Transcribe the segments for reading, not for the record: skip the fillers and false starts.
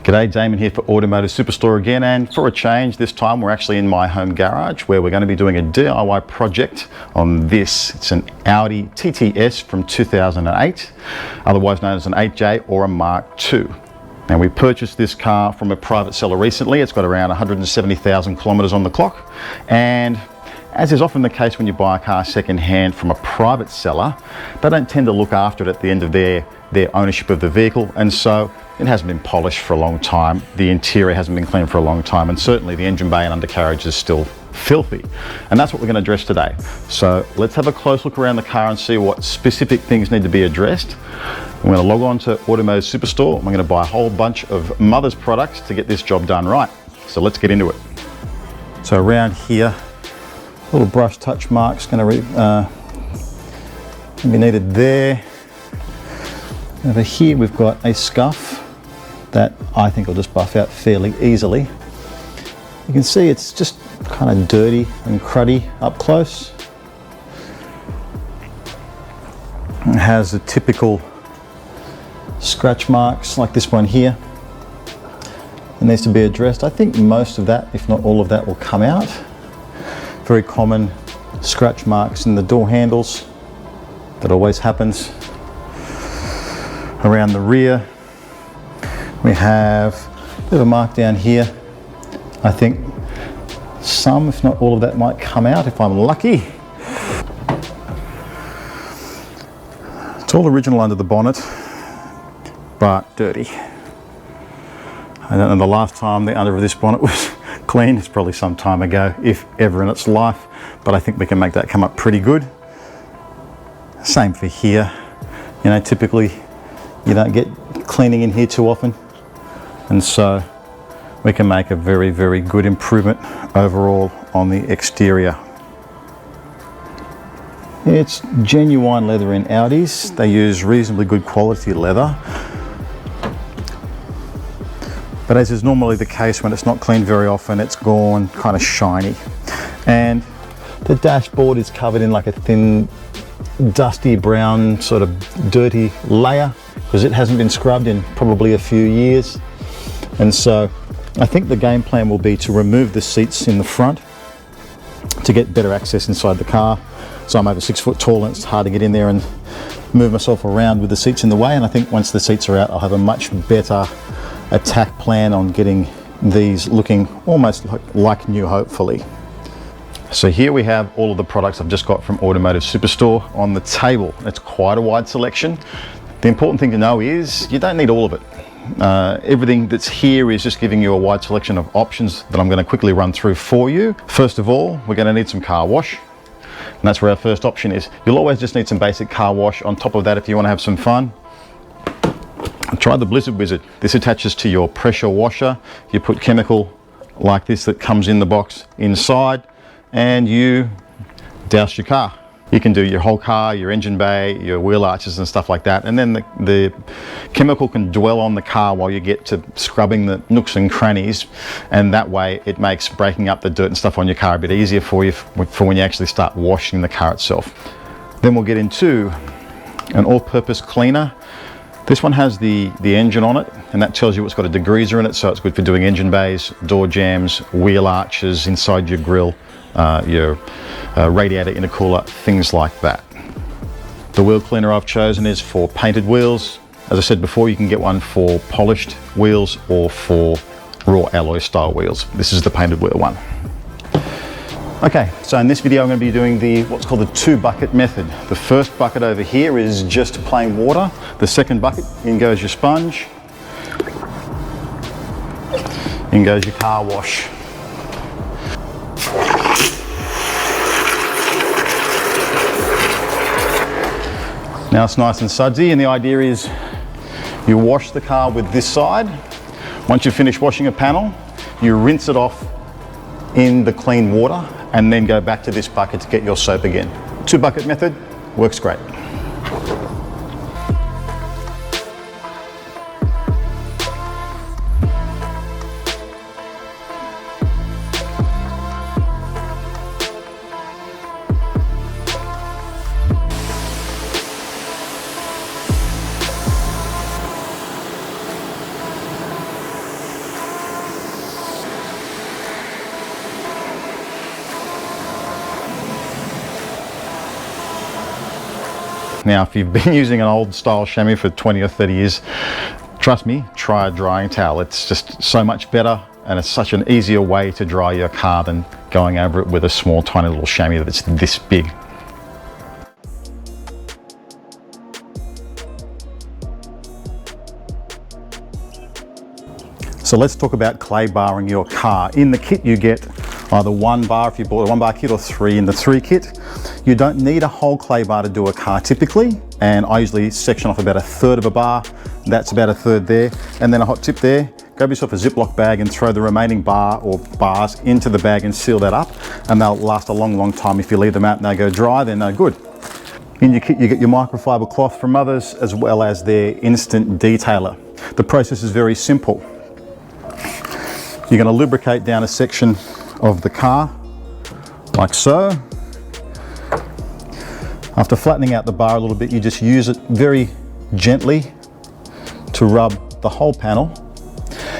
G'day, Damon here for Automotive Superstore again, and for a change this time we're actually in my home garage where we're going to be doing a DIY project on this. It's an Audi TTS from 2008, otherwise known as an 8J or a Mark II. Now, we purchased this car from a private seller recently. It's got around 170,000 kilometers on the clock, and as is often the case when you buy a car second hand from a private seller, they don't tend to look after it at the end of their ownership of the vehicle, and so it hasn't been polished for a long time. The interior hasn't been cleaned for a long time, and certainly the engine bay and undercarriage is still filthy. And that's what we're going to address today. So let's have a close look around the car and see what specific things need to be addressed. I'm going to log on to Automotive Superstore. I'm going to buy a whole bunch of Mother's products to get this job done right. So let's get into it. So around here, little brush touch marks going to be needed there. Over here we've got a scuff that I think will just buff out fairly easily. You can see it's just kind of dirty and cruddy up close. It has the typical scratch marks like this one here. It needs to be addressed. I think most of that, if not all of that, will come out. Very common scratch marks in the door handles. That always happens. Around the rear we have a bit of a mark down here. I think some, if not all of that, might come out if I'm lucky. It's all original under the bonnet, but dirty. I don't know the last time the under of this bonnet was clean. It's probably some time ago, if ever in its life, but I think we can make that come up pretty good. Same for here. You know, typically you don't get cleaning in here too often, and so we can make a very, very good improvement overall on the exterior. It's genuine leather in Audis. They use reasonably good quality leather, but as is normally the case when it's not cleaned very often, it's gone kind of shiny, and the dashboard is covered in like a thin dusty brown sort of dirty layer because it hasn't been scrubbed in probably a few years. And so I think the game plan will be to remove the seats in the front to get better access inside the car. So I'm over 6 foot tall and it's hard to get in there and move myself around with the seats in the way, and I think once the seats are out I'll have a much better attack plan on getting these looking almost like new, hopefully. So here we have all of the products I've just got from Automotive Superstore on the table. It's quite a wide selection. The important thing to know is you don't need all of it. Everything that's here is just giving you a wide selection of options that I'm going to quickly run through for you. First of all, we're going to need some car wash, and that's where our first option is. You'll always just need some basic car wash. On top of that, if you want to have some fun, try the Blizzard Wizard. This attaches to your pressure washer. You put chemical like this that comes in the box inside, and you douse your car. You can do your whole car, your engine bay, your wheel arches and stuff like that, and then the chemical can dwell on the car while you get to scrubbing the nooks and crannies, and that way it makes breaking up the dirt and stuff on your car a bit easier for you for when you actually start washing the car itself. Then we'll get into an all-purpose cleaner. This one has the engine on it, and that tells you it's got a degreaser in it, so it's good for doing engine bays, door jambs, wheel arches, inside your grille, your radiator intercooler, things like that. The wheel cleaner I've chosen is for painted wheels. As I said before, you can get one for polished wheels or for raw alloy style wheels. This is the painted wheel one. Okay, so in this video I'm going to be doing what's called the 2-bucket method. The first bucket over here is just plain water. The second bucket, in goes your sponge, in goes your car wash. Now it's nice and sudsy, and the idea is you wash the car with this side. Once you've finished washing a panel, you rinse it off in the clean water and then go back to this bucket to get your soap again. 2-bucket method works great. Now, if you've been using an old style chamois for 20 or 30 years, trust me, try a drying towel. It's just so much better, and it's such an easier way to dry your car than going over it with a small, tiny little chamois that's this big. So let's talk about clay barring your car. In the kit you get either one bar if you bought a 1 bar kit, or 3 in the 3 kit. You don't need a whole clay bar to do a car typically, and I usually section off about 1/3 of a bar. That's about 1/3 there. And then a hot tip there, grab yourself a Ziploc bag and throw the remaining bar or bars into the bag and seal that up, and they'll last a long, long time. If you leave them out and they go dry, they're no good. In your kit you get your microfiber cloth from others, as well as their instant detailer. The process is very simple. You're going to lubricate down a section of the car, like so. After flattening out the bar a little bit, you just use it very gently to rub the whole panel,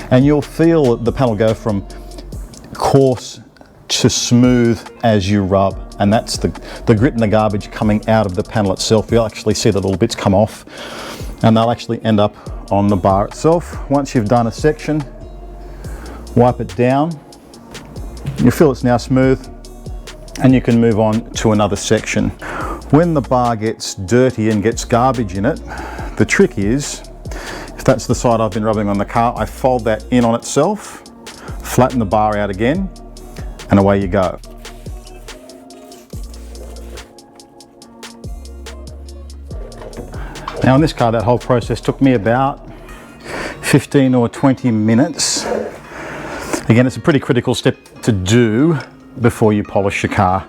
and you'll feel the panel go from coarse to smooth as you rub, and that's the grit and the garbage coming out of the panel itself. You'll actually see the little bits come off, and they'll actually end up on the bar itself. Once you've done a section, wipe it down. You feel it's now smooth, and you can move on to another section. When the bar gets dirty and gets garbage in it, the trick is, if that's the side I've been rubbing on the car, I fold that in on itself, flatten the bar out again, and away you go. Now in this car, that whole process took me about 15 or 20 minutes. Again, it's a pretty critical step to do before you polish your car.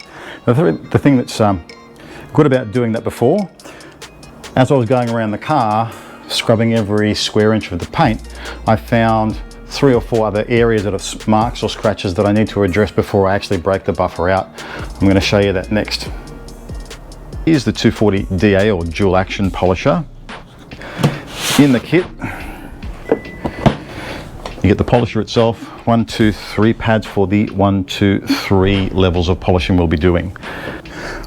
The thing that's good about doing that before, as I was going around the car, scrubbing every square inch of the paint, I found 3 or 4 other areas that are marks or scratches that I need to address before I actually break the buffer out. I'm going to show you that next. Here's the 240 DA, or dual action polisher. In the kit, you get the polisher itself, 1, 2, 3 pads for the 1, 2, 3 levels of polishing we'll be doing.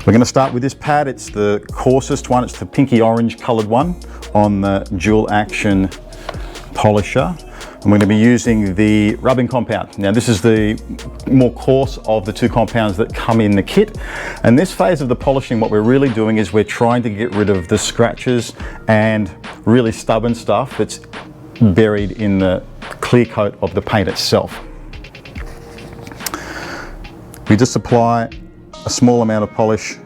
We're going to start with this pad. It's the coarsest one. It's the pinky orange coloured one on the dual action polisher. I'm going to be using the rubbing compound. Now this is the more coarse of the 2 compounds that come in the kit. And this phase of the polishing, what we're really doing is we're trying to get rid of the scratches and really stubborn stuff that's buried in the clear coat of the paint itself. We just apply a small amount of polish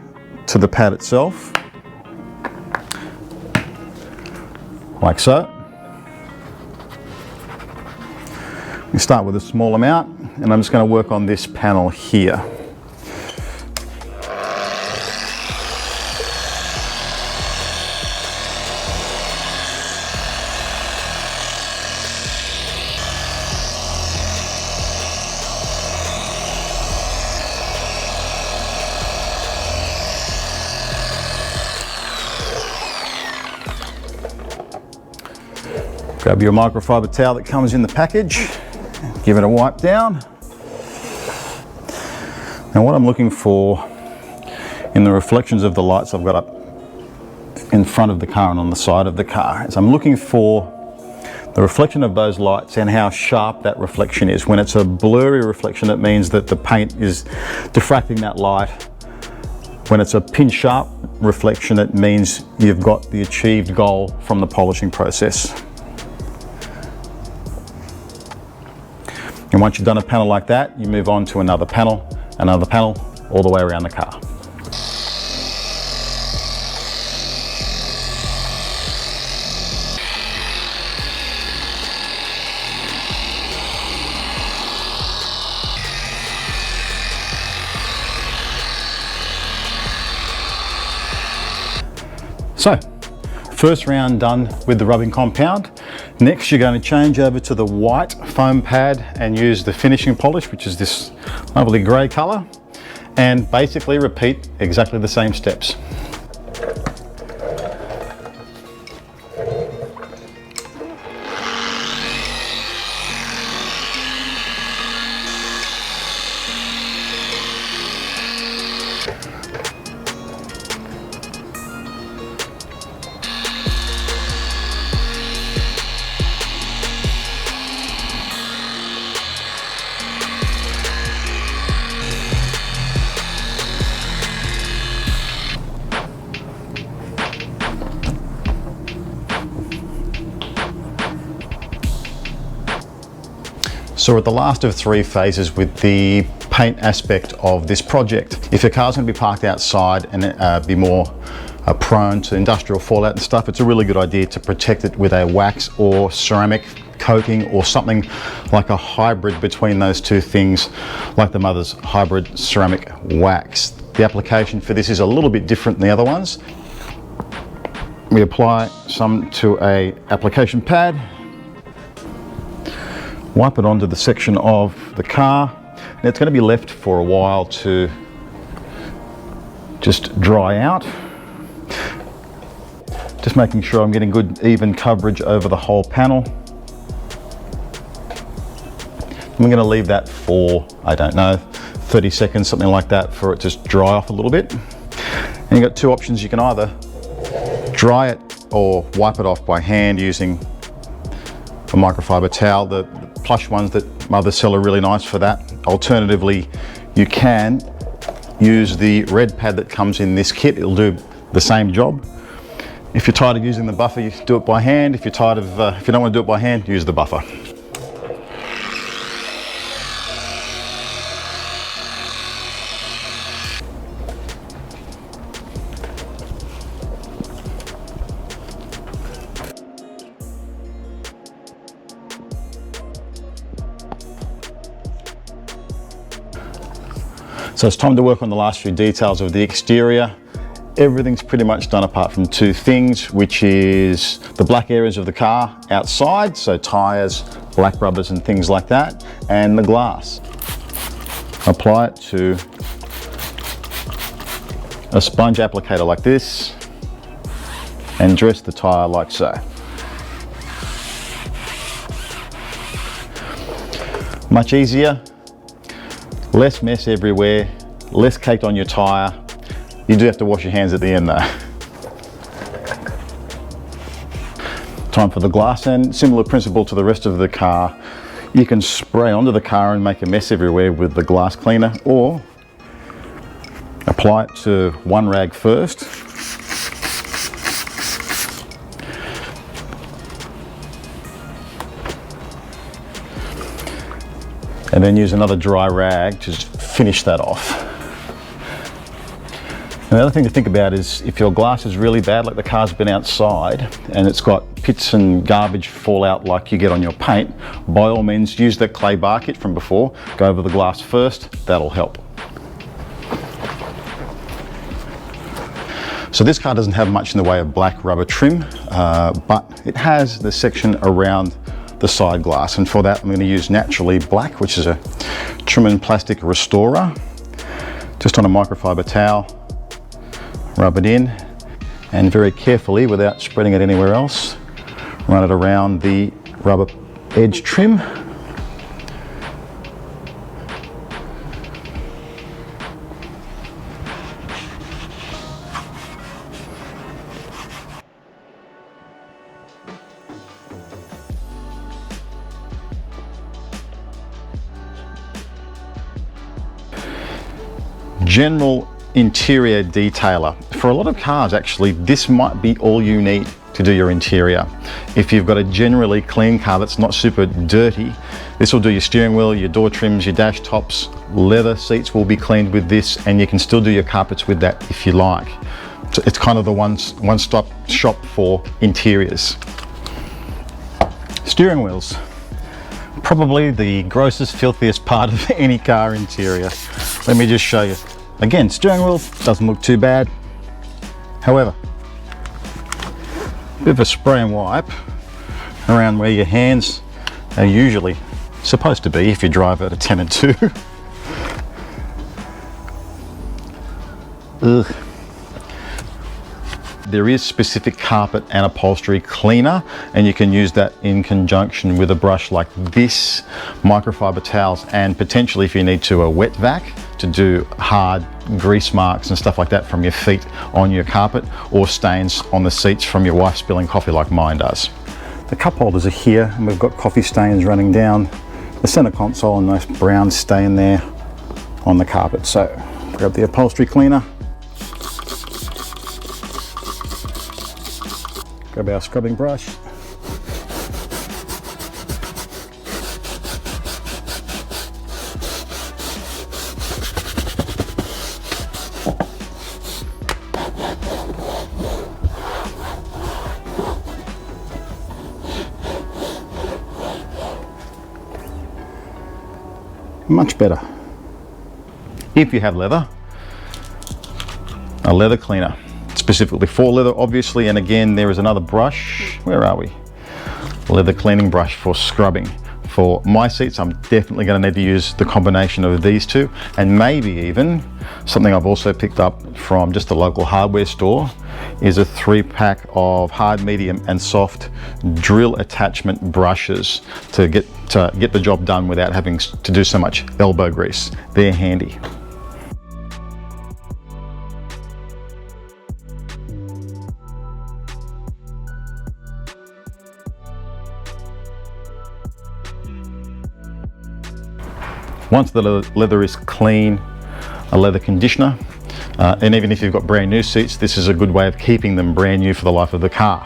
to the pad itself, like so. We start with a small amount, and I'm just going to work on this panel here. Grab your microfiber towel that comes in the package, give it a wipe down. Now what I'm looking for in the reflections of the lights I've got up in front of the car and on the side of the car is I'm looking for the reflection of those lights and how sharp that reflection is. When it's a blurry reflection, it means that the paint is diffracting that light. When it's a pin sharp reflection, it means you've got the achieved goal from the polishing process. And once you've done a panel like that, you move on to another panel, all the way around the car. So, first round done with the rubbing compound. Next, you're going to change over to the white foam pad and use the finishing polish, which is this lovely grey colour, and basically repeat exactly the same steps. So we're at the last of 3 phases with the paint aspect of this project. If your car's going to be parked outside and be more prone to industrial fallout and stuff, it's a really good idea to protect it with a wax or ceramic coating or something like a hybrid between those two things, like the Mother's hybrid ceramic wax. The application for this is a little bit different than the other ones. We apply some to a application pad, wipe it onto the section of the car, and it's going to be left for a while to just dry out. Just making sure I'm getting good even coverage over the whole panel. I'm going to leave that for, I don't know, 30 seconds, something like that, for it to just dry off a little bit. And you've got 2 options. You can either dry it or wipe it off by hand using a microfiber towel. The plush ones that Mother's sell are really nice for that. Alternatively, you can use the red pad that comes in this kit. It'll do the same job. If you're tired of using the buffer, you do it by hand. If you're tired of, if you don't want to do it by hand, use the buffer. So it's time to work on the last few details of the exterior. Everything's pretty much done apart from 2 things, which is the black areas of the car outside, so tyres, black rubbers and things like that, and the glass. Apply it to a sponge applicator like this and dress the tyre like so. Much easier. Less mess everywhere, less caked on your tyre. You do have to wash your hands at the end though. Time for the glass, and similar principle to the rest of the car. You can spray onto the car and make a mess everywhere with the glass cleaner, or apply it to one rag first. And then use another dry rag to just finish that off. And the other thing to think about is if your glass is really bad, like the car's been outside and it's got pits and garbage fallout like you get on your paint, by all means use that clay bar kit from before. Go over the glass first, that'll help. So this car doesn't have much in the way of black rubber trim, but it has the section around the side glass, and for that I'm going to use Naturally Black, which is a trim and plastic restorer. Just on a microfiber towel, rub it in, and very carefully, without spreading it anywhere else, run it around the rubber edge trim. General interior detailer. For a lot of cars, actually, this might be all you need to do your interior. If you've got a generally clean car that's not super dirty, this will do your steering wheel, your door trims, your dash tops. Leather seats will be cleaned with this, and you can still do your carpets with that if you like. So it's kind of the one-stop shop for interiors. Steering wheels. Probably the grossest, filthiest part of any car interior. Let me just show you. Again, steering wheel doesn't look too bad. However, a bit of a spray and wipe around where your hands are usually supposed to be if you drive at a 10 and 2. Ugh. There is specific carpet and upholstery cleaner, and you can use that in conjunction with a brush like this, microfiber towels, and potentially, if you need to, a wet vac to do hard grease marks and stuff like that from your feet on your carpet, or stains on the seats from your wife spilling coffee like mine does. The cup holders are here, and we've got coffee stains running down the center console and nice brown stain there on the carpet. So grab the upholstery cleaner, grab our scrubbing brush, much better. If you have leather, a leather cleaner, specifically for leather obviously, and again there is another brush, where are we? Leather cleaning brush for scrubbing. For my seats I'm definitely going to need to use the combination of these two, and maybe even something I've also picked up from just a local hardware store is a 3-pack of hard, medium and soft drill attachment brushes to get the job done without having to do so much elbow grease. They're handy. Once the leather is clean, a leather conditioner, and even if you've got brand new seats, this is a good way of keeping them brand new for the life of the car.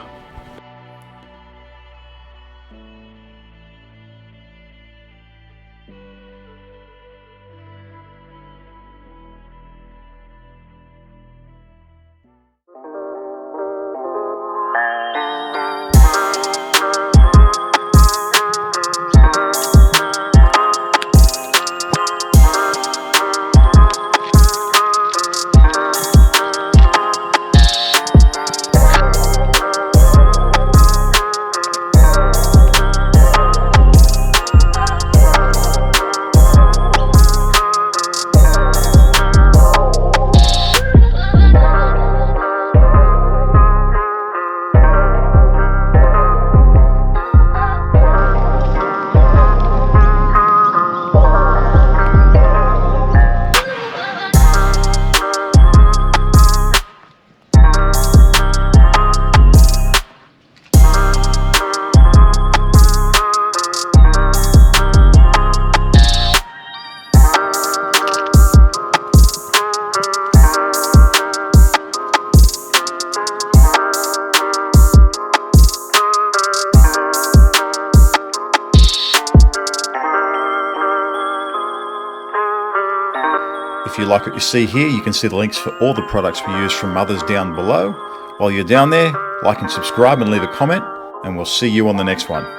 If you like what you see here, you can see the links for all the products we use from others down below. While you're down there, like and subscribe and leave a comment, and we'll see you on the next one.